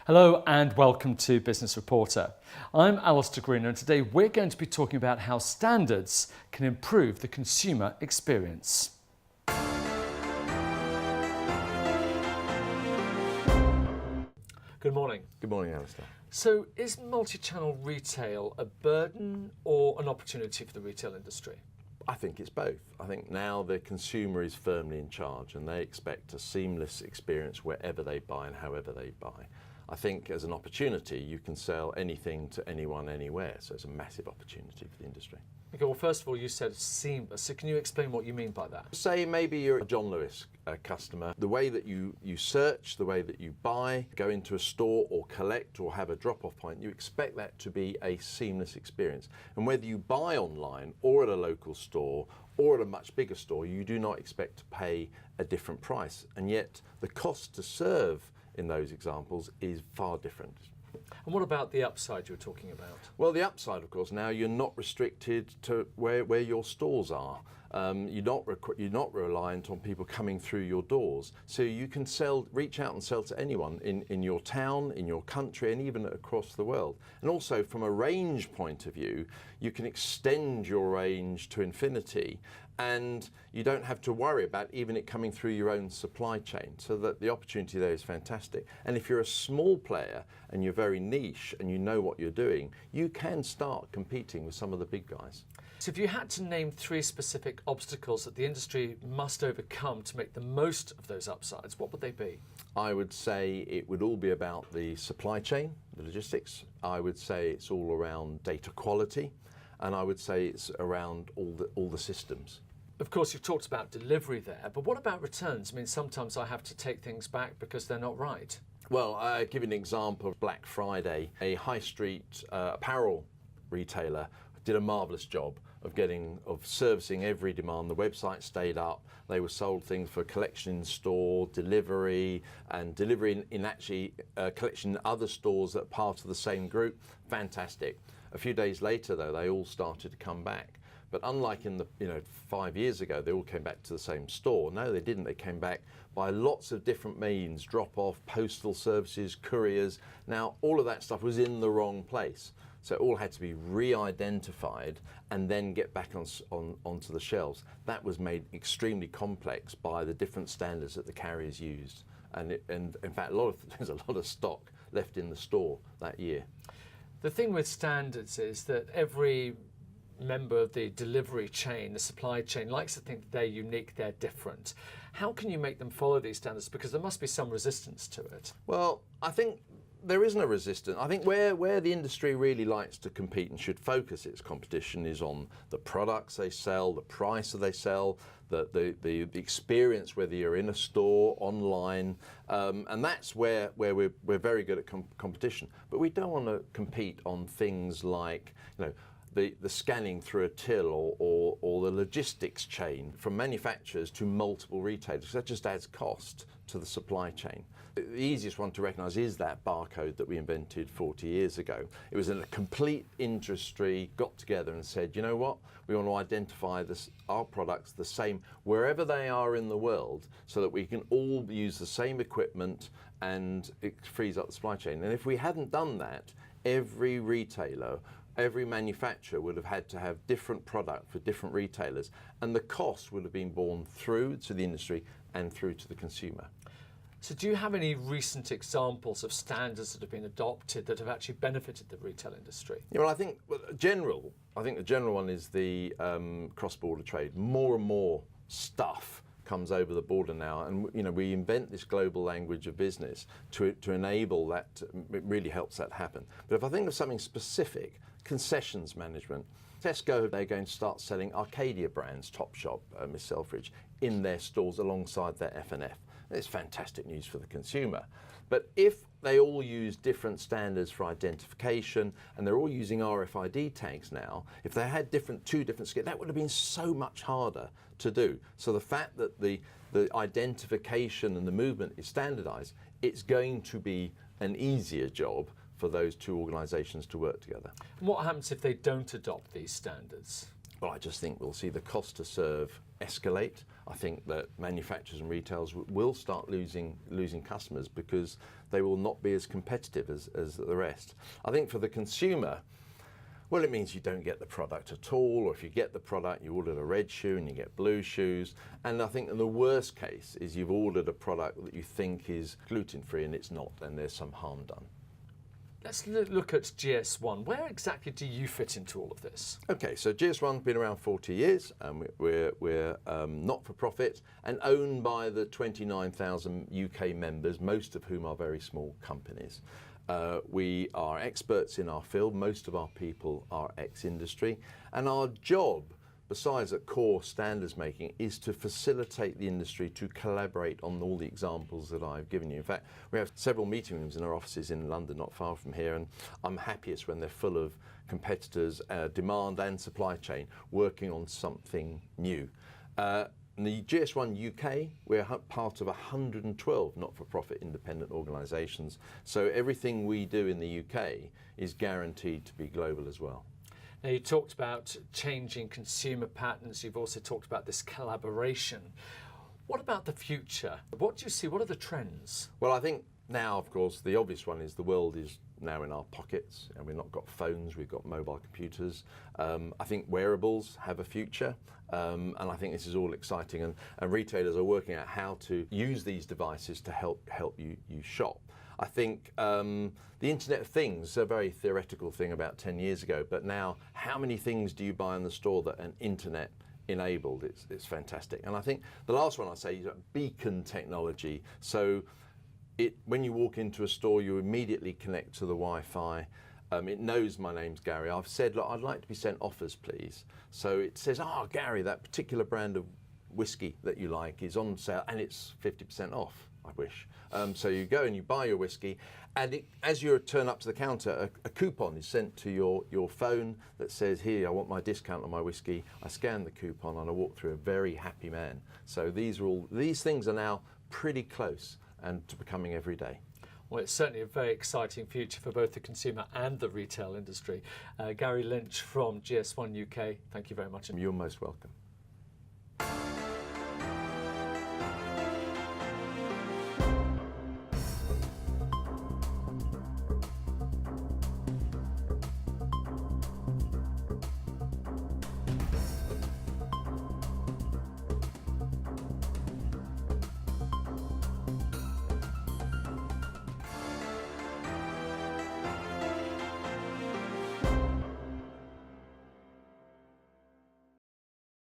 Hello and welcome to Business Reporter. I'm Alistair Greener and today we're going to be talking about how standards can improve the consumer experience. Good morning. Good morning, Alistair. So is multi-channel retail a burden or an opportunity for the retail industry? I think it's both. I think now the consumer is firmly in charge and they expect a seamless experience wherever they buy and however they buy. I think as an opportunity, you can sell anything to anyone, anywhere. So it's a massive opportunity for the industry. Okay, well, first of all, you said seamless. So can you explain what you mean by that? Say maybe you're a John Lewis customer. The way that you search, the way that you buy, go into a store or collect or have a drop-off point, you expect that to be a seamless experience. And whether you buy online or at a local store or at a much bigger store, you do not expect to pay a different price. And yet the cost to serve in those examples is far different. And what about the upside you were talking about? Well, the upside, of course, now you're not restricted to where your stores are. You're not reliant on people coming through your doors. So you can reach out and sell to anyone in your town, in your country, and even across the world. And also from a range point of view, you can extend your range to infinity, and you don't have to worry about even it coming through your own supply chain. So that the opportunity there is fantastic. And if you're a small player and you're very niche and you know what you're doing, you can start competing with some of the big guys. So if you had to name three specific obstacles that the industry must overcome to make the most of those upsides, what would they be? I would say it would all be about the supply chain, the logistics. I would say it's all around data quality, and I would say it's around all the systems. Of course, you've talked about delivery there, but what about returns? I mean, sometimes I have to take things back because they're not right. Well, I'll give you an example of Black Friday. A high street apparel retailer did a marvellous job of servicing every demand. The website stayed up. They were sold things for collection in store, delivery, and delivery in actually collection in other stores that are part of the same group. Fantastic. A few days later, though, they all started to come back. But unlike in the 5 years ago, they all came back to the same store. No, they didn't. They came back by lots of different means: drop-off, postal services, couriers. Now, all of that stuff was in the wrong place. So it all had to be re-identified and then get back onto the shelves. That was made extremely complex by the different standards that the carriers used. And in fact, there's a lot of stock left in the store that year. The thing with standards is that every member of the delivery chain, the supply chain, likes to think that they're unique, they're different. How can you make them follow these standards? Because there must be some resistance to it. Well, I think there isn't a resistance. I think where the industry really likes to compete and should focus its competition is on the products they sell, the price that they sell, the experience, whether you're in a store, online, and that's where we're very good at competition. But we don't want to compete on things like the scanning through a till or the logistics chain from manufacturers to multiple retailers. That just adds cost to the supply chain. The easiest one to recognise is that barcode that we invented 40 years ago. It was a complete industry got together and said, you know what, we want to identify our products the same wherever they are in the world so that we can all use the same equipment and it frees up the supply chain. And if we hadn't done that, every retailer, every manufacturer would have had to have different product for different retailers, and the cost would have been borne through to the industry and through to the consumer. So do you have any recent examples of standards that have been adopted that have actually benefited the retail industry? Yeah, well, I think the general one is the cross-border trade. More and more stuff comes over the border now, and we invent this global language of business to enable that. It really helps that happen. But if I think of something specific, concessions management. Tesco, they're going to start selling Arcadia brands, Topshop, Miss Selfridge, in their stores alongside their F&F. It's fantastic news for the consumer. But if they all use different standards for identification and they're all using RFID tags now, if they had two different scales, that would have been so much harder to do. So the fact that the identification and the movement is standardized, it's going to be an easier job for those two organisations to work together. And what happens if they don't adopt these standards? Well, I just think we'll see the cost to serve escalate. I think that manufacturers and retailers will start losing customers because they will not be as competitive as the rest. I think for the consumer, well, it means you don't get the product at all, or if you get the product, you ordered a red shoe and you get blue shoes. And I think in the worst case is you've ordered a product that you think is gluten-free and it's not, and there's some harm done. Let's look at GS1. Where exactly do you fit into all of this? Okay, so GS1's been around 40 years, and we're not-for-profit and owned by the 29,000 UK members, most of whom are very small companies. We are experts in our field. Most of our people are ex-industry, and our job, besides at core standards making, is to facilitate the industry to collaborate on all the examples that I've given you. In fact, we have several meeting rooms in our offices in London, not far from here, and I'm happiest when they're full of competitors, demand and supply chain, working on something new. In the GS1 UK, we're part of 112 not-for-profit independent organisations, so everything we do in the UK is guaranteed to be global as well. Now, you talked about changing consumer patterns. You've also talked about this collaboration. What about the future? What do you see? What are the trends? Well, I think now, of course, the obvious one is the world is now in our pockets, and we've not got phones, we've got mobile computers. I think wearables have a future, and I think this is all exciting, and retailers are working out how to use these devices to help you shop. I think the Internet of Things is a very theoretical thing about 10 years ago, but now how many things do you buy in the store that are internet enabled? It's fantastic. And I think the last one I say is beacon technology. So when you walk into a store, you immediately connect to the Wi-Fi. It knows my name's Gary. I've said, look, I'd like to be sent offers, please. So it says, oh, Gary, that particular brand of whiskey that you like is on sale and it's 50% off. I wish. So you go and you buy your whiskey, and as you turn up to the counter, a coupon is sent to your phone that says, here, I want my discount on my whiskey. I scan the coupon and I walk through a very happy man. So these things are now pretty close and to becoming everyday. Well, it's certainly a very exciting future for both the consumer and the retail industry. Gary Lynch from GS1 UK, thank you very much. You're most welcome.